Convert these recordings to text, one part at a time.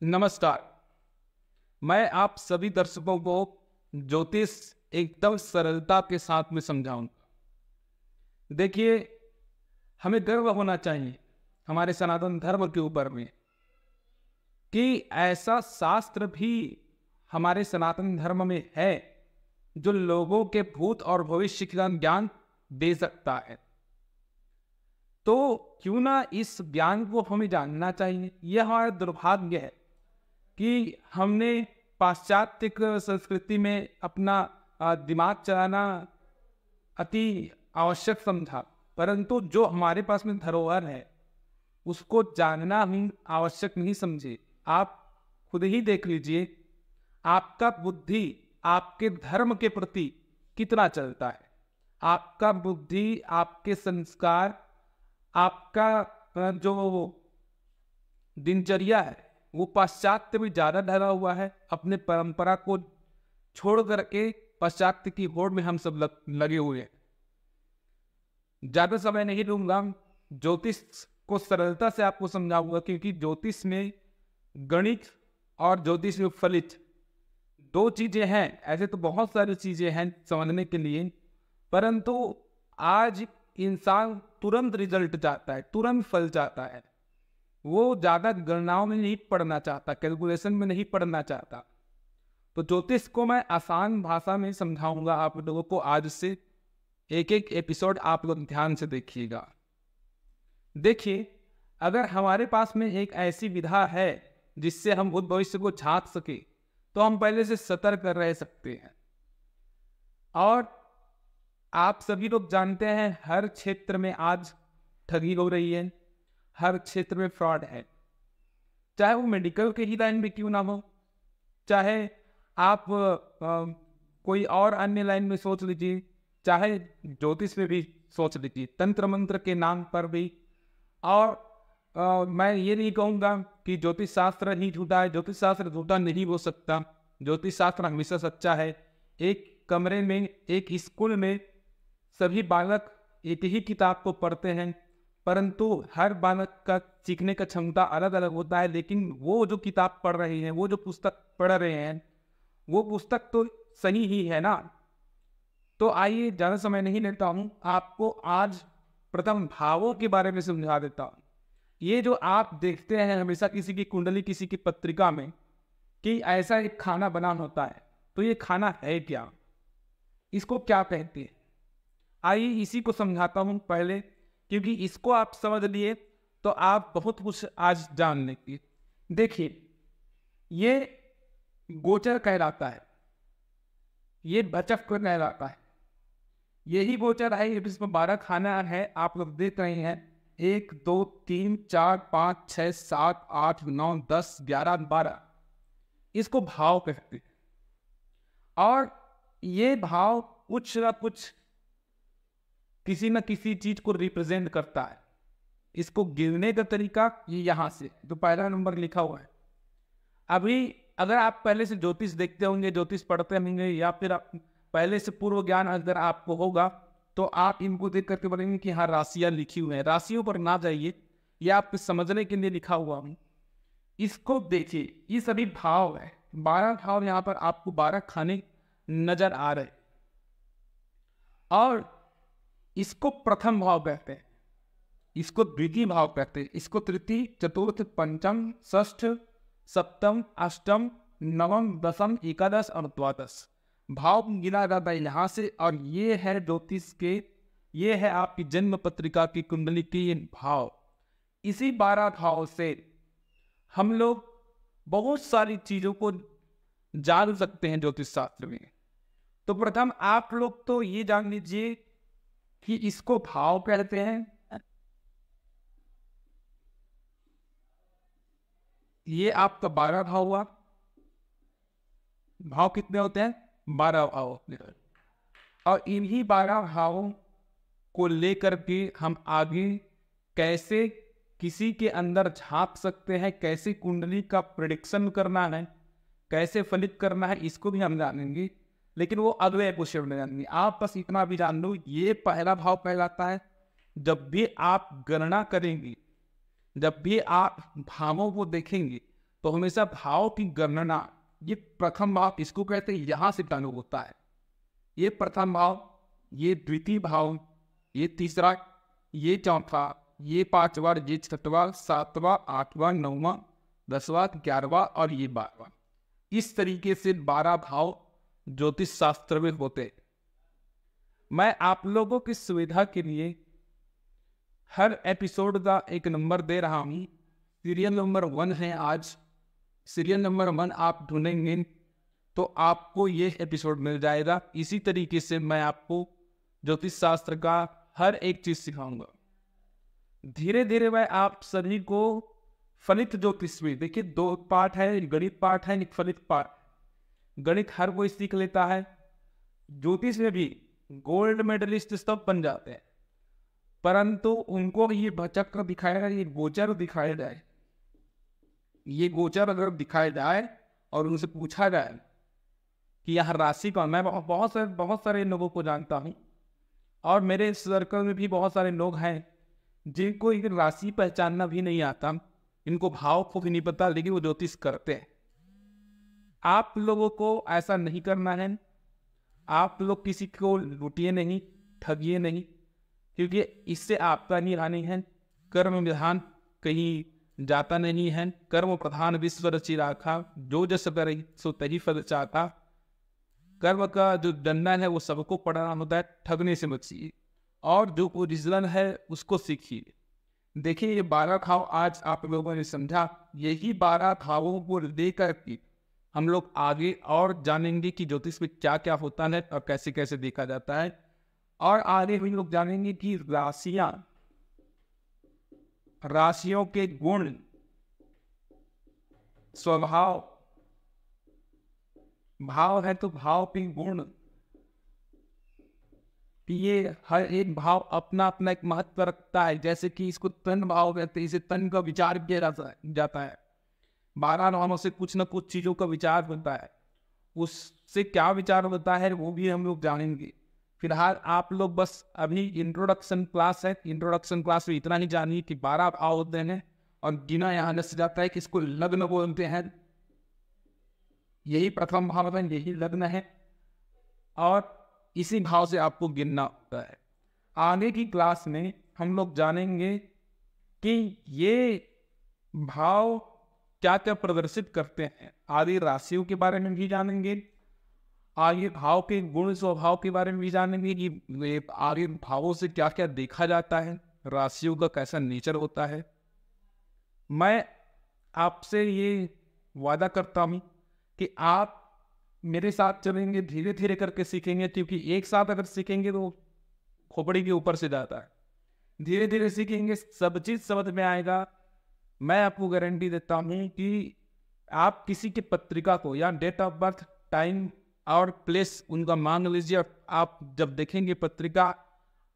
नमस्कार। मैं आप सभी दर्शकों को ज्योतिष एकदम सरलता के साथ में समझाऊंगा। देखिए, हमें गर्व होना चाहिए हमारे सनातन धर्म के ऊपर में कि ऐसा शास्त्र भी हमारे सनातन धर्म में है जो लोगों के भूत और भविष्य का ज्ञान दे सकता है। तो क्यों ना इस ज्ञान को हमें जानना चाहिए। यह हमारा दुर्भाग्य है कि हमने पाश्चात्य संस्कृति में अपना दिमाग चलाना अति आवश्यक समझा, परंतु जो हमारे पास में धरोहर है उसको जानना ही आवश्यक नहीं समझे। आप खुद ही देख लीजिए, आपका बुद्धि आपके धर्म के प्रति कितना चलता है। आपका बुद्धि, आपके संस्कार, आपका जो दिनचर्या है वो पाश्चात्य में ज्यादा ढला हुआ है। अपने परंपरा को छोड़ करके पाश्चात्य की होड़ में हम सब लगे हुए हैं। ज्यादा समय नहीं लूंगा, ज्योतिष को सरलता से आपको समझाऊंगा, क्योंकि ज्योतिष में गणित और ज्योतिष में फलित दो चीजें हैं। ऐसे तो बहुत सारी चीजें हैं समझने के लिए, परंतु आज इंसान तुरंत रिजल्ट चाहता है, तुरंत फल चाहता है। वो ज्यादा गणनाओं में नहीं पढ़ना चाहता, कैलकुलेशन में नहीं पढ़ना चाहता। तो ज्योतिष को मैं आसान भाषा में समझाऊंगा आप लोगों को। आज से एक एक एपिसोड आप लोग ध्यान से देखिएगा। देखिए, अगर हमारे पास में एक ऐसी विधा है जिससे हम भूत भविष्य को झांक सके, तो हम पहले से सतर्क रह सकते हैं। और आप सभी लोग जानते हैं, हर क्षेत्र में आज ठगी हो रही है, हर क्षेत्र में फ्रॉड है। चाहे वो मेडिकल के ही लाइन में क्यों ना हो, चाहे आप कोई और अन्य लाइन में सोच लीजिए, चाहे ज्योतिष में भी सोच लीजिए, तंत्र मंत्र के नाम पर भी। और मैं ये नहीं कहूँगा कि ज्योतिष शास्त्र ही झूठा है। ज्योतिष शास्त्र झूठा नहीं हो सकता, ज्योतिष शास्त्र हमेशा सच्चा है। एक कमरे में, एक स्कूल में सभी बालक एक ही किताब को पढ़ते हैं, परंतु हर बालक का सीखने का क्षमता अलग अलग होता है। लेकिन वो जो किताब पढ़ रहे हैं, वो जो पुस्तक पढ़ रहे हैं, वो पुस्तक तो सही ही है ना। तो आइए, ज्यादा समय नहीं लेता हूँ, आपको आज प्रथम भावों के बारे में समझा देता हूँ। ये जो आप देखते हैं हमेशा किसी की कुंडली, किसी की पत्रिका में कि ऐसा एक खाना बना होता है, तो ये खाना है क्या, इसको क्या कहते हैं, आइए इसी को समझाता हूँ पहले। क्योंकि इसको आप समझ लिए तो आप बहुत कुछ आज जान लेंगे। देखिए, ये गोचर कहलाता है, ये बचक कहलाता है। यही गोचर है, इसमें 12 खाना है, आप लोग देख रहे हैं। 1 2 3 4 5 6 7 8 9 10 11 12, इसको भाव कहते हैं। और ये भाव कुछ ना कुछ, किसी न किसी चीज को रिप्रेजेंट करता है। इसको गिनने का तरीका ये यहाँ से जो पहला नंबर लिखा हुआ है। अभी अगर आप पहले से ज्योतिष देखते होंगे, ज्योतिष पढ़ते होंगे, या फिर आप पहले से पूर्व ज्ञान अगर आपको होगा, तो आप इनको देख करके बोलेंगे कि हाँ, राशियां लिखी हुई हैं। राशियों पर ना जाइए, ये आपको समझने के लिए लिखा हुआ हूँ। इसको देखिए, ये सभी भाव है, 12 भाव। यहाँ पर आपको 12 खाने नजर आ रहे, और इसको प्रथम भाव कहते हैं, इसको द्वितीय भाव कहते हैं, इसको तृतीय, चतुर्थ, पंचम, षष्ठ, सप्तम, अष्टम, नवम, दसम, एकादश और द्वादश भाव गिना जाता है यहाँ से। और ये है ज्योतिष के, ये है आपकी जन्म पत्रिका की कुंडली के ये भाव। इसी 12 भाव से हम लोग बहुत सारी चीजों को जान सकते हैं ज्योतिष शास्त्र में। तो प्रथम आप लोग तो ये जान लीजिए कि इसको भाव कहते हैं। ये आपका 12 भाव हुआ। भाव कितने होते हैं? 12 भाव होते हैं। और इन्हीं 12 भावों को लेकर के हम आगे कैसे किसी के अंदर झांक सकते हैं, कैसे कुंडली का प्रेडिक्शन करना है, कैसे फलित करना है, इसको भी हम जानेंगे। लेकिन वो अगले एपिसोड में जानेंगे। आप बस इतना भी जान लो, ये पहला भाव कहलाता है। जब भी आप गणना करेंगे, जब भी आप भावों को देखेंगे, तो हमेशा भाव की गणना, ये प्रथम भाव इसको कहते हैं, यहाँ से चालू होता है। ये प्रथम भाव, ये द्वितीय भाव, ये तीसरा, ये चौथा, ये पांचवा, ये छठवां, सातवां, आठवां, नौवां, 10वां, 11वां और ये 12वां। इस तरीके से 12 भाव ज्योतिष शास्त्र में होते हैं। मैं आप लोगों की सुविधा के लिए हर एपिसोड का एक नंबर दे रहा हूं। सीरियल नंबर 1 है आज। सीरियल नंबर 1 आप ढूंढेंगे तो आपको ये एपिसोड मिल जाएगा। इसी तरीके से मैं आपको ज्योतिष शास्त्र का हर एक चीज सिखाऊंगा। धीरे धीरे मैं आप सभी को फलित ज्योतिष में, देखिए 2 पार्ट है, गणित पार्ट है, एक फलित पार्ट। गणित हर कोई सीख लेता है, ज्योतिष में भी गोल्ड मेडलिस्ट सब बन जाते हैं, परंतु उनको ये चक्र दिखाया जाए, ये गोचर दिखाया जाए, ये गोचर अगर दिखाया जाए और उनसे पूछा जाए कि यह राशि का, मैं बहुत सारे लोगों को जानता हूँ और मेरे सर्कल में भी बहुत सारे लोग हैं जिनको ये राशि पहचानना भी नहीं आता, इनको भाव को भी नहीं पता, लेकिन वो ज्योतिष करते हैं। आप लोगों को ऐसा नहीं करना है। आप लोग किसी को लूटिए नहीं, ठगिए नहीं, क्योंकि इससे आपका नहीं हानि है। कर्म विधान कहीं जाता नहीं है। कर्म प्रधान विश्व रचि राखा, जो जस करे सो तही फल चाहता। कर्म का जो दंडन है वो सबको पढ़ना होता है, ठगने से बचिए और जो ओरिजिनल है उसको सीखिए। देखिए ये 12 भाव आज आप लोगों ने समझा, यही 12 भावों को लेकर के हम लोग आगे और जानेंगे कि ज्योतिष में क्या क्या होता है और कैसे कैसे देखा जाता है। और आगे हम लोग जानेंगे कि राशियों के गुण, स्वभाव, भाव है तो भाव के गुण, ये हर एक भाव अपना अपना एक महत्व रखता है। जैसे कि इसको तन भाव कहते हैं, इसे तन का विचार किया जाता है। 12 नामों से कुछ न कुछ चीजों का विचार होता है, उससे क्या विचार होता है वो भी हम लोग जानेंगे। फिलहाल आप लोग बस अभी इंट्रोडक्शन क्लास है, इंट्रोडक्शन क्लास में इतना ही जानिए कि 12 भाव होते हैं और गिना यहाँ नस जाता है कि इसको लग्न बोलते हैं। यही प्रथम भाव है, यही लग्न है और इसी भाव से आपको गिनना होता है। आगे की क्लास में हम लोग जानेंगे कि ये भाव क्या क्या प्रदर्शित करते हैं। आगे राशियों के बारे में भी जानेंगे, आगे भाव के गुण स्वभाव के बारे में भी जानेंगे कि आगे भावों से क्या क्या देखा जाता है, राशियों का कैसा नेचर होता है। मैं आपसे ये वादा करता हूँ कि आप मेरे साथ चलेंगे, धीरे धीरे करके सीखेंगे, क्योंकि एक साथ अगर सीखेंगे तो खोपड़ी के ऊपर से जाता है। धीरे धीरे सीखेंगे, सब चीज समझ में आएगा। मैं आपको गारंटी देता हूं कि आप किसी की पत्रिका को या डेट ऑफ बर्थ, टाइम और प्लेस उनका मांग लीजिए। आप जब देखेंगे पत्रिका,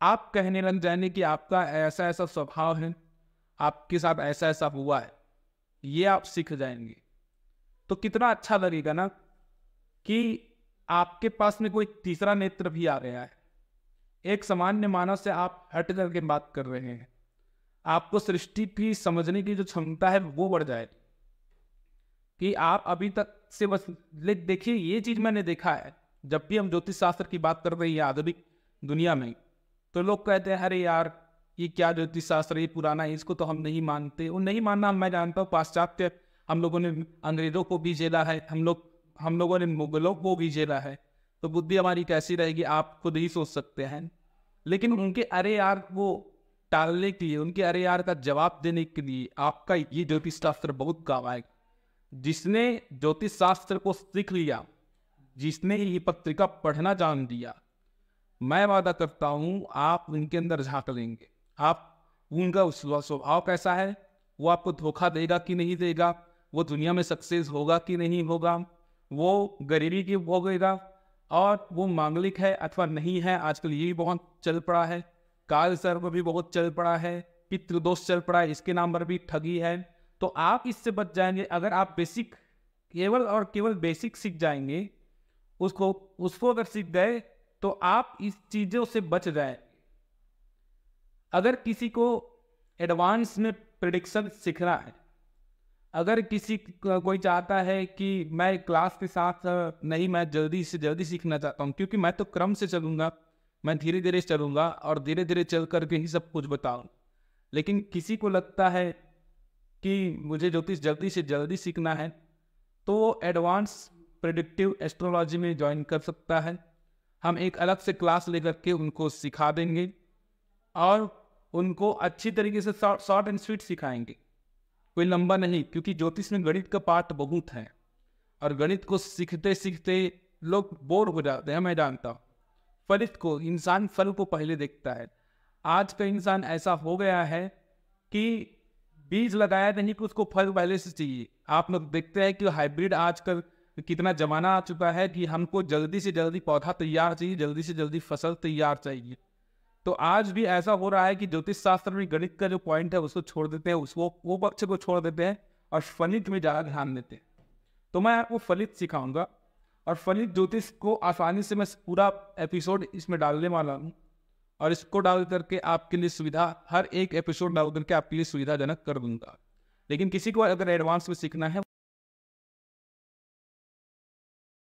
आप कहने लग जाएंगे कि आपका ऐसा ऐसा स्वभाव है, आपके साथ ऐसा ऐसा हुआ है, ये आप सीख जाएंगे। तो कितना अच्छा लगेगा ना कि आपके पास में कोई तीसरा नेत्र भी आ गया है। एक सामान्य मानव से आप हट करके बात कर रहे हैं, आपको सृष्टि की समझने की जो क्षमता है वो बढ़ जाए कि आप अभी तक से बस देखिए। ये चीज मैंने देखा है, जब भी हम ज्योतिष शास्त्र की बात कर रहे हैं आधुनिक दुनिया में, तो लोग कहते हैं अरे यार ये क्या ज्योतिष शास्त्र, ये पुराना है, इसको तो हम नहीं मानते। वो नहीं मानना मैं जानता हूँ, पाश्चात्य हम लोगों ने अंग्रेजों को भी झेला है, हम लोगों ने मुगलों को भी झेला है, तो बुद्धि हमारी कैसी रहेगी आप खुद ही सोच सकते हैं। लेकिन उनके अरे यार वो टालने के लिए, उनके अरे यार का जवाब देने के लिए आपका ये ज्योतिष शास्त्र बहुत काम आएगा। जिसने ज्योतिष शास्त्र को सीख लिया, जिसने ये पत्रिका पढ़ना जान लिया, मैं वादा करता हूं आप उनके अंदर झांक लेंगे। आप उनका स्वभाव कैसा है, वो आपको धोखा देगा कि नहीं देगा, वो दुनिया में सक्सेस होगा कि नहीं होगा, वो गरीबी की भोगेगा और वो मांगलिक है अथवा नहीं है। आजकल ये भी बहुत चल पड़ा है, काल सर्प भी बहुत चल पड़ा है, पितृदोष चल पड़ा है, इसके नाम पर भी ठगी है। तो आप इससे बच जाएंगे अगर आप बेसिक, केवल और केवल बेसिक सीख जाएंगे। उसको अगर सीख गए तो आप इस चीजों से बच जाए। अगर किसी को एडवांस में प्रेडिक्शन सीखना है अगर कोई चाहता है कि मैं क्लास के साथ नहीं, मैं जल्दी से जल्दी सीखना चाहता हूँ, क्योंकि मैं तो क्रम से चलूँगा, मैं धीरे धीरे चलूँगा और धीरे धीरे चल करके ही सब कुछ बताऊँ। लेकिन किसी को लगता है कि मुझे ज्योतिष जल्दी से जल्दी सीखना है, तो वो एडवांस प्रेडिक्टिव एस्ट्रोलॉजी में ज्वाइन कर सकता है। हम एक अलग से क्लास लेकर के उनको सिखा देंगे और उनको अच्छी तरीके से शॉर्ट एंड स्वीट सिखाएंगे, कोई लंबा नहीं, क्योंकि ज्योतिष में गणित का पार्ट बहुत है और गणित को सीखते सीखते लोग बोर हो जाते हैं। मैं जानता हूँ, फलित को, इंसान फल को पहले देखता है। आज का इंसान ऐसा हो गया है कि बीज लगाया नहीं कि उसको फल पहले से चाहिए। आप लोग देखते हैं कि हाइब्रिड आजकल कितना जमाना आ चुका है कि हमको जल्दी से जल्दी पौधा तैयार चाहिए, जल्दी से जल्दी फसल तैयार चाहिए। तो आज भी ऐसा हो रहा है कि ज्योतिष शास्त्र में गणित का जो पॉइंट है उसको छोड़ देते हैं, उसको वो पक्ष को छोड़ देते हैं और फलित में ज़्यादा ध्यान देते हैं। तो मैं आपको फलित सिखाऊंगा और फलित ज्योतिष को आसानी से मैं पूरा एपिसोड इसमें डालने वाला हूँ और इसको डाल करके आपके लिए सुविधा, हर एक एपिसोड डाल करके आपके लिए सुविधाजनक कर दूंगा। लेकिन किसी को अगर एडवांस में सीखना है